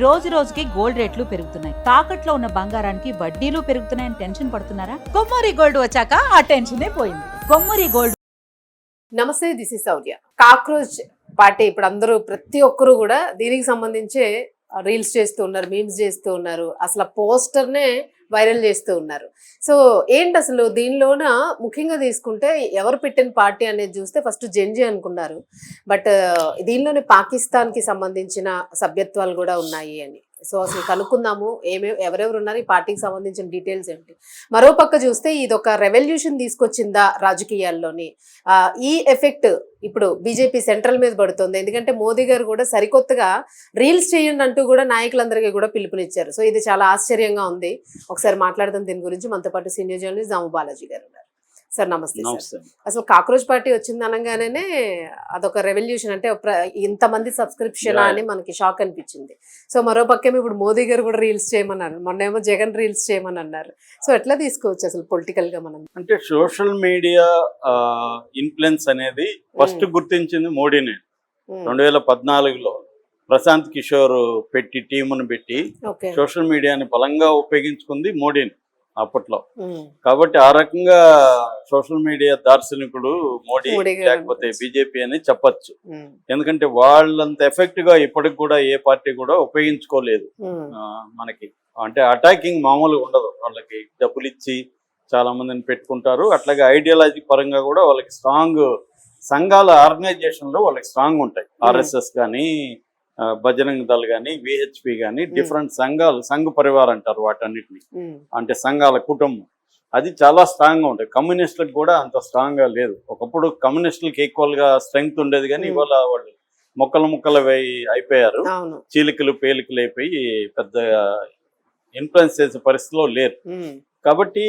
రోజు రోజుకి గోల్డ్ రేట్లు పెరుగుతున్నాయి. తాకట్లో ఉన్న బంగారానికి వడ్డీలు పెరుగుతున్నాయని టెన్షన్ పడుతున్నారా? కొమ్మూరి గోల్డ్ వచ్చాక ఆ టెన్షనే పోయింది. కొమ్మూరి గోల్డ్. నమస్తే, this is Shaurya. Cockroach party ఇప్పుడు అందరూ ప్రతి ఒక్కరు కూడా దీనికి సంబంధించే రీల్స్ చేస్తూ ఉన్నారు, మీమ్స్ చేస్తూ ఉన్నారు, అసలు పోస్టర్నే వైరల్ చేస్తూ ఉన్నారు. సో ఏంటి అసలు దీనిలోన ముఖ్యంగా తీసుకుంటే ఎవరు పెట్టిన పార్టీ అనేది చూస్తే ఫస్ట్ జెన్జీ అనుకున్నారు. బట్ దీనిలోనే పాకిస్తాన్కి సంబంధించిన సభ్యత్వాలు కూడా ఉన్నాయి అని. సో అసలు కనుక్కుందాము ఎవరెవరు ఉన్నారు, ఈ పార్టీకి సంబంధించిన డీటెయిల్స్ ఏంటి. మరో పక్క చూస్తే ఇది ఒక రెవల్యూషన్ తీసుకొచ్చిందా రాజకీయాల్లోని, ఈ ఎఫెక్ట్ ఇప్పుడు బీజేపీ సెంట్రల్ మీద పడుతుంది. ఎందుకంటే మోదీ గారు కూడా సరికొత్తగా రీల్స్ చేయండి అంటూ కూడా నాయకులందరికీ కూడా పిలుపునిచ్చారు. సో ఇది చాలా ఆశ్చర్యంగా ఉంది. ఒకసారి మాట్లాడదాం దీని గురించి. మనతో పాటు సీనియర్ జర్నలిస్ట్ దాము బాలాజీ గారు ఉన్నారు. సార్ నమస్తే. సార్ అసలు కాక్రోచ్ పార్టీ వచ్చింది అనగానే అదొక రెవల్యూషన్, అంటే ఇంతమంది సబ్స్క్రిప్షన్ అని మనకి షాక్ అనిపించింది. సో మరో పక్కేమో ఇప్పుడు మోదీ గారు కూడా రీల్స్ చేయమన్నారు, మొన్నేమో జగన్ రీల్స్ చేయమని అన్నారు. సో ఎట్లా తీసుకోవచ్చు అసలు పొలిటికల్ గా మనం? అంటే సోషల్ మీడియా ఇన్ఫ్లుయెన్స్ అనేది ఫస్ట్ గుర్తించింది మోడీనే. 2014లో ప్రశాంత్ కిషోర్ పెట్టి టీమును పెట్టి సోషల్ మీడియాని బలంగా ఉపయోగించుకుంది మోడీని అప్పట్లో. కాబట్టి ఆ రకంగా సోషల్ మీడియా దార్శనికుడు మోడీ, లేకపోతే బీజేపీ అని చెప్పచ్చు. ఎందుకంటే వాళ్ళంత ఎఫెక్ట్ గా ఇప్పటికి కూడా ఏ పార్టీ కూడా ఉపయోగించుకోలేదు. మనకి అంటే అటాకింగ్ మామూలుగా ఉండదు. వాళ్ళకి డబ్బులు ఇచ్చి చాలా మందిని పెట్టుకుంటారు. అట్లాగే ఐడియాలజీ పరంగా కూడా వాళ్ళకి స్ట్రాంగ్ సంఘాల ఆర్గనైజేషన్ లో వాళ్ళకి స్ట్రాంగ్ ఉంటాయి. ఆర్ఎస్ఎస్ కానీ, బజరంగ్ దళ్ కానీ, విహెచ్పి కానీ, డిఫరెంట్ సంఘాలు, సంఘ పరివార్ అంటారు వాటన్నిటిని. అంటే సంఘాల కుటుంబం అది చాలా స్ట్రాంగ్ గా ఉంటాయి. కమ్యూనిస్టులకు కూడా అంత స్ట్రాంగ్ గా లేదు. ఒకప్పుడు కమ్యూనిస్టులకు ఈక్వల్ గా స్ట్రెంగ్త్ ఉండేది, కానీ ఇవాళ వాళ్ళు ముక్కలు అయిపోయారు. చీలికలు పేలికలు అయిపోయి పెద్ద ఇన్ఫ్లుయెన్స్ చేసే పరిస్థితిలో లేరు. కాబట్టి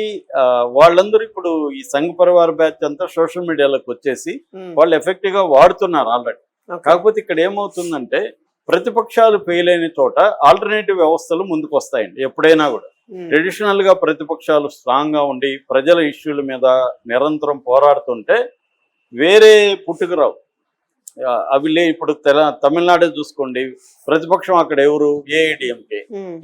వాళ్ళందరూ ఇప్పుడు ఈ సంఘ పరివార బ్యాచ్ అంతా సోషల్ మీడియాలోకి వచ్చేసి వాళ్ళు ఎఫెక్టివ్ గా వాడుతున్నారు ఆల్రెడీ. కాకపోతే ఇక్కడ ఏమవుతుందంటే ప్రతిపక్షాలు ఫెయిల్ అయిన చోట ఆల్టర్నేటివ్ వ్యవస్థలు ముందుకు వస్తాయండి. ఎప్పుడైనా కూడా ట్రెడిషనల్ గా ప్రతిపక్షాలు స్ట్రాంగ్ గా ఉండి ప్రజల ఇష్యూల మీద నిరంతరం పోరాడుతుంటే వేరే పుట్టుకురావు అవి ఇప్పుడు తమిళనాడు చూసుకోండి, ప్రతిపక్షం అక్కడ ఎవరు?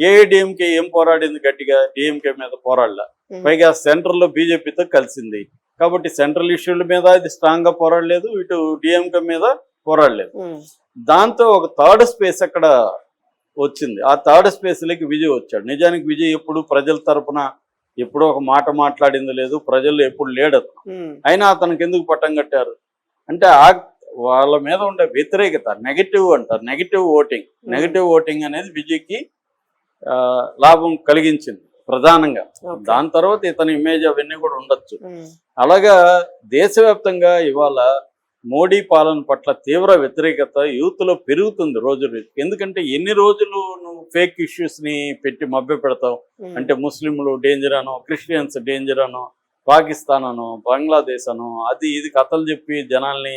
ఏఐడిఎంకే ఏం పోరాడింది గట్టిగా? డిఎంకే మీద పోరాడలా. పైగా సెంట్రల్ లో బీజేపీతో కలిసింది కాబట్టి సెంట్రల్ ఇష్యూల మీద ఇది స్ట్రాంగ్ గా పోరాడలేదు, ఇటు డిఎంకే మీద పోరాడలేదు. దాంతో ఒక థర్డ్ స్పేస్ అక్కడ వచ్చింది. ఆ థర్డ్ స్పేస్ లోకి విజయ్ వచ్చాడు. నిజానికి విజయ్ ఎప్పుడు ప్రజల తరపున ఎప్పుడో ఒక మాట మాట్లాడింది లేదు, ప్రజలు ఎప్పుడు లేడు. అయినా అతనికి ఎందుకు పట్టం కట్టారు అంటే వాళ్ళ మీద ఉండే వ్యతిరేకత, నెగటివ్ అంటారు, నెగటివ్ ఓటింగ్ అనేది విజయ్కి లాభం కలిగించింది ప్రధానంగా. దాని తర్వాత ఇతని ఇమేజ్ అవన్నీ కూడా ఉండొచ్చు. అలాగా దేశవ్యాప్తంగా ఇవాళ మోడీ పాలన పట్ల తీవ్ర వ్యతిరేకత యూత్ లో పెరుగుతుంది రోజు రోజుకి. ఎందుకంటే ఎన్ని రోజులు నువ్వు ఫేక్ ఇష్యూస్ ని పెట్టి మభ్య పెడతావు? అంటే ముస్లింలు డేంజర్ అనో, క్రిస్టియన్స్ డేంజర్ అనో, పాకిస్తాన్ అనో, బంగ్లాదేశ్ అనో, అది ఇది కథలు చెప్పి జనాల్ని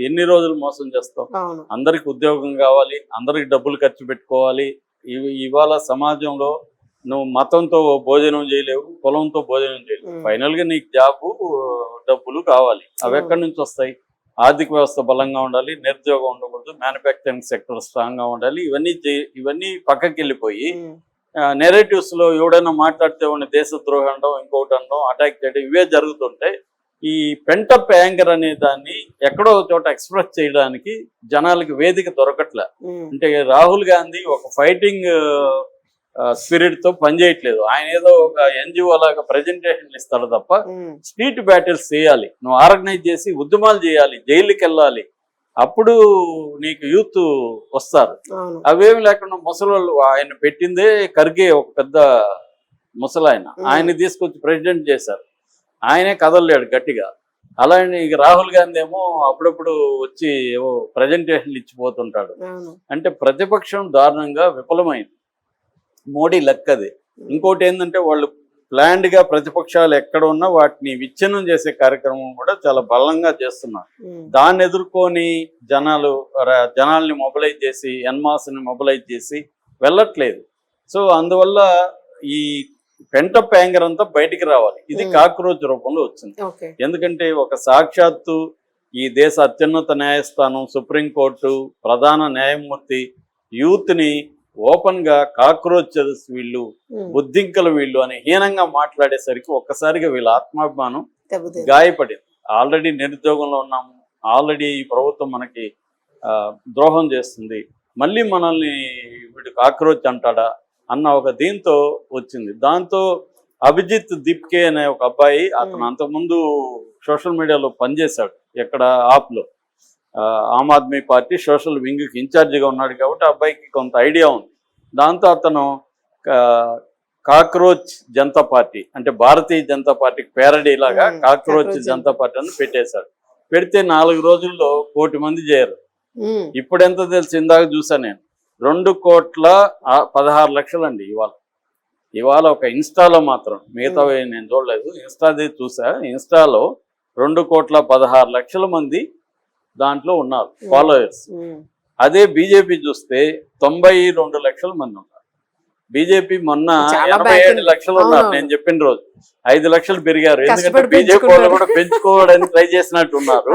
ఎన్ని రోజులు మోసం చేస్తావు? అందరికి ఉద్యోగం కావాలి, అందరికి డబ్బులు ఖర్చు పెట్టుకోవాలి. ఇవాళ సమాజంలో నువ్వు మతంతో భోజనం చేయలేవు, కులంతో భోజనం చేయలేవు. ఫైనల్ గా నీకు జాబు, డబ్బులు కావాలి. అవి ఎక్కడి నుంచి వస్తాయి? ఆర్థిక వ్యవస్థ బలంగా ఉండాలి, నిరుద్యోగం ఉండకూడదు, మ్యానుఫ్యాక్చరింగ్ సెక్టర్ స్ట్రాంగ్ గా ఉండాలి. ఇవన్నీ పక్కకి వెళ్ళిపోయి నెరేటివ్స్ లో ఎవడైనా మాట్లాడితే వాడిని దేశద్రోహం అనడం, ఇంకోటి అనడం, అటాక్ చేయడం, ఇవే జరుగుతుంటే ఈ పెంటప్ యాంగర్ అనే దాన్ని ఎక్కడో చోట ఎక్స్ప్రెస్ చేయడానికి జనాలకి వేదిక దొరకట్లే. అంటే రాహుల్ గాంధీ ఒక ఫైటింగ్ స్పిరిట్ తో పనిచేయట్లేదు. ఆయన ఏదో ఒక ఎన్జిఓ లాగా ప్రజెంటేషన్ ఇస్తాడు తప్ప స్ట్రీట్ బ్యాటిల్స్ చేయాలి, నువ్వు ఆర్గనైజ్ చేసి ఉద్యమాలు చేయాలి, జైలుకి వెళ్ళాలి, అప్పుడు నీకు యూత్ వస్తారు. అవేమి లేకుండా ముసలోళ్ళు, ఆయన పెట్టిందే ఖర్గే, ఒక పెద్ద ముసలాయన, ఆయన తీసుకొచ్చి ప్రెసిడెంట్ చేశారు. ఆయనే కదలలేడు గట్టిగా. అలానే ఇక రాహుల్ గాంధీ ఏమో అప్పుడప్పుడు వచ్చి ఏవో ప్రజెంటేషన్లు ఇచ్చిపోతుంటాడు. అంటే ప్రతిపక్షం దారుణంగా విఫలమైంది. మోడీ లెక్కది. ఇంకోటి ఏంటంటే వాళ్ళు ప్లాన్డ్ గా ప్రతిపక్షాలు ఎక్కడ ఉన్నా వాటిని విచ్ఛిన్నం చేసే కార్యక్రమం కూడా చాలా బలంగా చేస్తున్నారు. దాన్ని ఎదుర్కొని జనాల్ని మొబిలైజ్ చేసి, ఎన్మాస్ని మొబిలైజ్ చేసి వెళ్ళట్లేదు. సో అందువల్ల ఈ పెంటప్ యాంగర్ అంతా బయటికి రావాలి. ఇది కాక్రోచ్ రూపంలో వచ్చింది. ఎందుకంటే ఒక సాక్షాత్తు ఈ దేశ అత్యున్నత న్యాయస్థానం, సుప్రీంకోర్టు ప్రధాన న్యాయమూర్తి యూత్ ని ఓపెన్ గా కాక్రోచెస్ వీళ్ళు, బుద్ధింకలు వీళ్ళు అని హీనంగా మాట్లాడేసరికి ఒక్కసారిగా వీళ్ళ ఆత్మాభిమానం గాయపడింది. ఆల్రెడీ నిరుద్యోగంలో ఉన్నాము, ఆల్రెడీ ఈ ప్రభుత్వం మనకి ద్రోహం చేస్తుంది, మళ్ళీ మనల్ని వీడు కాక్రోచ్ అంటాడా అన్న ఒక దీంతో వచ్చింది. దాంతో అభిజిత్ దీప్కే అనే ఒక అబ్బాయి, అతను అంతకుముందు సోషల్ మీడియాలో పనిచేశాడు, ఎక్కడ ఆప్లో ఆమ్ ఆద్మీ పార్టీ సోషల్ వింగ్కి ఇన్ఛార్జిగా ఉన్నాడు కాబట్టి ఆ అబ్బాయికి కొంత ఐడియా ఉంది. దాంతో అతను కాక్రోచ్ జనతా పార్టీ అంటే భారతీయ జనతా పార్టీకి పేరడీ లాగా కాక్రోచ్ జనతా పార్టీ అని పెట్టేశాడు. పెడితే 4 రోజుల్లో 1 కోటి మంది చేరారు. ఇప్పుడు ఎంత తెలుసు, ఇందాక చూసా నేను 2,16,00,000 అండి ఇవాళ ఒక ఇన్స్టాలో మాత్రం, మిగతావి నేను చూడలేదు, ఇన్స్టాదే చూసా. ఇన్స్టాలో 2,16,00,000 మంది దాంట్లో ఉన్నారు ఫాలోయర్స్. అదే బీజేపీ చూస్తే 92 లక్షల మంది ఉన్నారు. బీజేపీ మొన్న 87 లక్షలు ఉన్నారు నేను చెప్పిన రోజు, 5 లక్షలు పెరిగారు. ఎందుకంటే బీజేపీ వాళ్ళు కూడా పెంచుకోవడానికి ట్రై చేసినట్టు ఉన్నారు,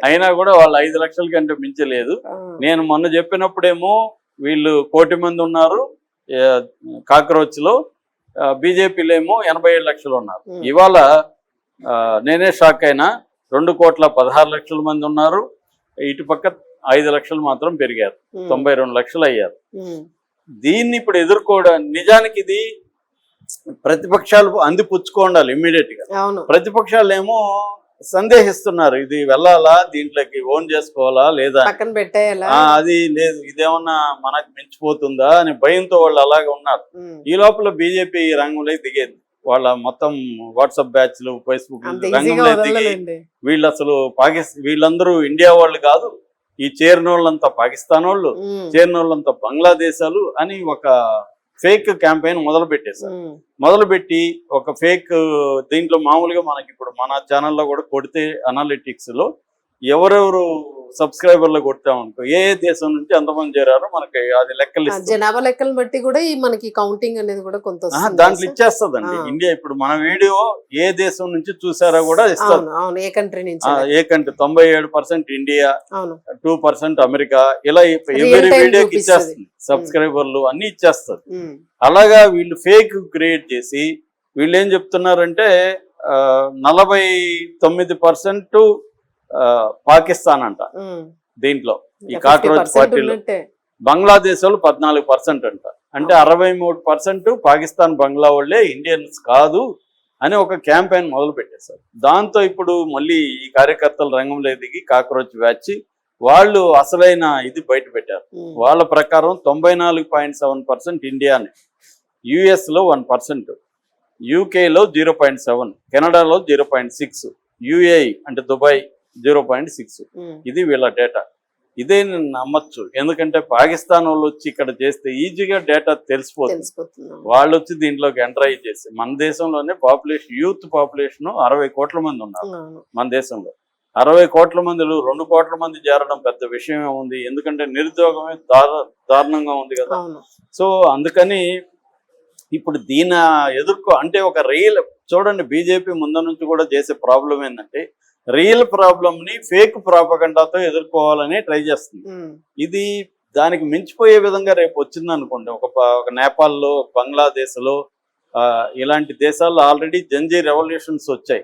అయినా కూడా వాళ్ళు 5 లక్షల కంటే మించలేదు. నేను మొన్న చెప్పినప్పుడేమో వీళ్ళు 1 కోటి మంది ఉన్నారు కాక్రోచ్ లో, బీజేపీలో ఏమో 87 లక్షలు ఉన్నారు. ఇవాళ నేనే షాక్ అయినా, 2,16,00,000 మంది ఉన్నారు, ఇటు పక్క 5 లక్షలు మాత్రం పెరిగారు, 92 లక్షలు అయ్యారు. దీన్ని ఇప్పుడు ఎదుర్కోవడం, నిజానికి ఇది ప్రతిపక్షాలు అందిపుచ్చుకోండాలి ఇమ్మీడియట్ గా. ప్రతిపక్షాలు ఏమో సందేహిస్తున్నారు, ఇది వెళ్ళాలా, దీంట్లోకి ఓన్ చేసుకోవాలా లేదా, అది లేదు, ఇదేమన్నా మనకు మించిపోతుందా అని భయంతో వాళ్ళు అలాగే ఉన్నారు. ఈ లోపల బీజేపీ రంగంలోకి దిగేది, వాళ్ళ మొత్తం వాట్సాప్ బ్యాచ్లు, ఫేస్బుక్ రంగంలో దిగి వీళ్ళు అసలు వీళ్ళందరూ ఇండియా వాళ్ళు కాదు, ఈ చేరిన వాళ్ళంతా పాకిస్తాన్ వాళ్ళు, చేరిన వాళ్ళంతా బంగ్లాదేశాలు అని ఒక ఫేక్ క్యాంపెయిన్ మొదలు పెట్టేశారు. మొదలుపెట్టి ఒక ఫేక్ దీంట్లో మామూలుగా మనకి ఇప్పుడు మన ఛానల్లో కూడా కొడితే అనాలిటిక్స్ లో ఎవరెవరు సబ్స్క్రైబర్లు కొట్టామనుకో, ఏ దేశం నుంచి ఎంతమంది చేరారో మనకి అది లెక్కలు, జనాభా లెక్కలు బట్టి కూడా ఈ మనకి కౌంటింగ్ అనేది కూడా కొంత దాంట్లో ఇచ్చేస్తుందండి. ఇండియా ఇప్పుడు మన వీడియో ఏ దేశం నుంచి చూసారో కూడా ఇస్తారు, ఏ కంట్రీ నుంచి, ఏ కంట్రీ 97% ఇండియా, 2% అమెరికా, ఇలా ఎవరి వీడియోకి ఇచ్చేస్తుంది, సబ్స్క్రైబర్లు అన్ని ఇచ్చేస్తారు. అలాగా వీళ్ళు ఫేక్ క్రియేట్ చేసి వీళ్ళు ఏం చెప్తున్నారంటే 49% పాకిస్తాన్ అంట దీంట్లో, ఈ కాక్రోచ్ పార్టీలో. బంగ్లాదేశ్ వాళ్ళు 14% అంట, అంటే 63% పాకిస్తాన్ బంగ్లా వాళ్ళే, ఇండియన్స్ కాదు అని ఒక క్యాంపెయిన్ మొదలు పెట్టేశారు. దాంతో ఇప్పుడు మళ్ళీ ఈ కార్యకర్తల రంగంలో దిగి కాక్రోచ్ వ్యాచి వాళ్ళు అసలైన ఇది బయట పెట్టారు. వాళ్ళ ప్రకారం 94.7% ఇండియాని, యుఎస్ లో 1%, యూకేలో 0.7, కెనడాలో 0.6, యుఏఈ అంటే దుబాయ్ 0.6. ఇది వీళ్ళ డేటా. ఇదే నేను నమ్మచ్చు, ఎందుకంటే పాకిస్తాన్ వాళ్ళు వచ్చి ఇక్కడ చేస్తే ఈజీగా డేటా తెలిసిపోతుంది. వాళ్ళు వచ్చి దీంట్లోకి ఎంటర్ అయ్యి చేస్తే, మన దేశంలోనే పాపులేషన్, యూత్ పాపులేషన్ 60 కోట్ల మంది ఉన్నారు మన దేశంలో. 60 కోట్ల మందిలో 2 కోట్ల మంది చేరడం పెద్ద విషయం ఉంది, ఎందుకంటే నిరుద్యోగమే దారుణంగా ఉంది కదా. సో అందుకని ఇప్పుడు దీని అంటే ఒక రియల్ చూడండి, బీజేపీ ముందు నుంచి కూడా చేసే ప్రాబ్లం ఏంటంటే రియల్ ప్రాబ్లమ్ ని ఫేక్ ప్రాపగండాతో ఎదుర్కోవాలని ట్రై చేస్తుంది. ఇది దానికి మించిపోయే విధంగా రేపు వచ్చింది అనుకోండి, ఒక నేపాల్లో, బంగ్లాదేశ్ లో, ఇలాంటి దేశాల్లో ఆల్రెడీ జంజీ రెవల్యూషన్స్ వచ్చాయి.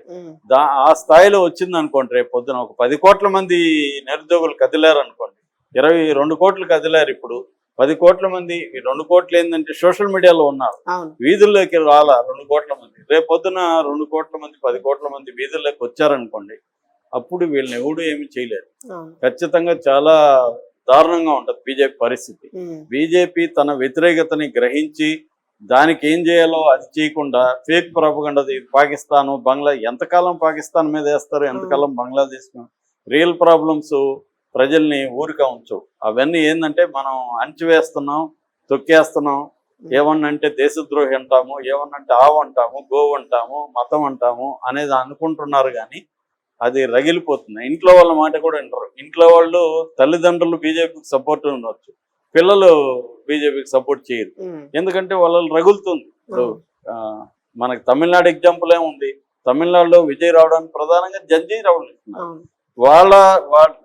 ఆ స్థాయిలో వచ్చింది అనుకోండి, రేపు పొద్దున ఒక 10 కోట్ల మంది నిరుద్యోగులు కదిలారు అనుకోండి, 22 కోట్లు కదిలారు. ఇప్పుడు 10 కోట్ల మంది, 2 కోట్లు ఏంటంటే సోషల్ మీడియాలో ఉన్నారు, వీధుల్లోకి రాలా 2 కోట్ల మంది. రేపు పొద్దున 2 కోట్ల మంది, 10 కోట్ల మంది వీధుల్లోకి వచ్చారనుకోండి, అప్పుడు వీళ్ళని ఎవడు ఏమి చేయలేరు. ఖచ్చితంగా చాలా దారుణంగా ఉంటుంది బీజేపీ పరిస్థితి. బీజేపీ తన వ్యతిరేకతని గ్రహించి దానికి ఏం చేయాలో అది చేయకుండా ఫేక్ ప్రాపగండా, పాకిస్తాను, బంగ్లా, ఎంతకాలం పాకిస్తాన్ మీద వేస్తారు, ఎంతకాలం బంగ్లాదేశ్. రియల్ ప్రాబ్లమ్స్ ప్రజల్ని ఊరిక ఉంచవు. అవన్నీ ఏంటంటే మనం అణచివేస్తున్నాం, తొక్కేస్తున్నాం, ఏమన్నంటే దేశద్రోహి అంటాము, ఏమన్నంటే ఆవు అంటాము, గోవు అంటాము, మతం అంటాము అనేది అనుకుంటున్నారు. కానీ అది రగిలిపోతుంది. ఇంట్లో వాళ్ళ మాట కూడా వింటారు. ఇంట్లో వాళ్ళు తల్లిదండ్రులు బీజేపీకి సపోర్ట్ ఉండవచ్చు, పిల్లలు బీజేపీకి సపోర్ట్ చేయరు, ఎందుకంటే వాళ్ళు రగులుతుంది. ఇప్పుడు మనకి తమిళనాడు ఎగ్జాంపుల్ ఏముంది, తమిళనాడులో విజయ్ రావడానికి ప్రధానంగా జంజీ రెవల్యూషన్. వాళ్ళ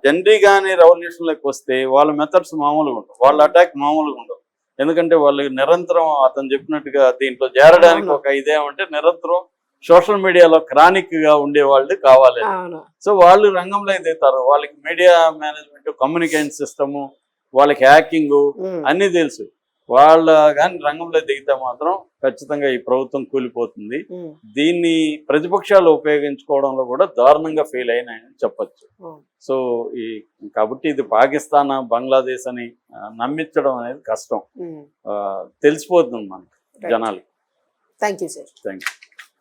జంజీ కానీ రెవల్యూషన్లోకి వస్తే వాళ్ళ మెథడ్స్ మామూలుగా ఉండవు, వాళ్ళ అటాక్ మామూలుగా ఉండవు. ఎందుకంటే వాళ్ళు నిరంతరం అతను చెప్పినట్టుగా దీంట్లో చేరడానికి అవును. ఒక ఇదేమంటే నిరంతరం సోషల్ మీడియాలో క్రానిక్ గా ఉండే వాళ్ళు కావాలి. అవును. సో వాళ్ళు రంగంలో ఎదుగుతారు, వాళ్ళకి మీడియా మేనేజ్మెంట్, కమ్యూనికేషన్ సిస్టము, వాళ్ళకి హ్యాకింగ్ ఉమ్, అన్నీ తెలుసు. వాళ్ళ కానీ రంగంలో దిగితే మాత్రం ఖచ్చితంగా ఈ ప్రభుత్వం కూలిపోతుంది. ఉమ్, దీన్ని ప్రతిపక్షాలు ఉపయోగించుకోవడంలో కూడా దారుణంగా ఫెయిల్ అయినాయని చెప్పచ్చు. ఉమ్. సో కాబట్టి ఇది పాకిస్తాన్, బంగ్లాదేశ్ అని నమ్మించడం అనేది కష్టం. ఉమ్. తెలిసిపోతుంది మనకి జనాలు. Thank you sir. Thank you.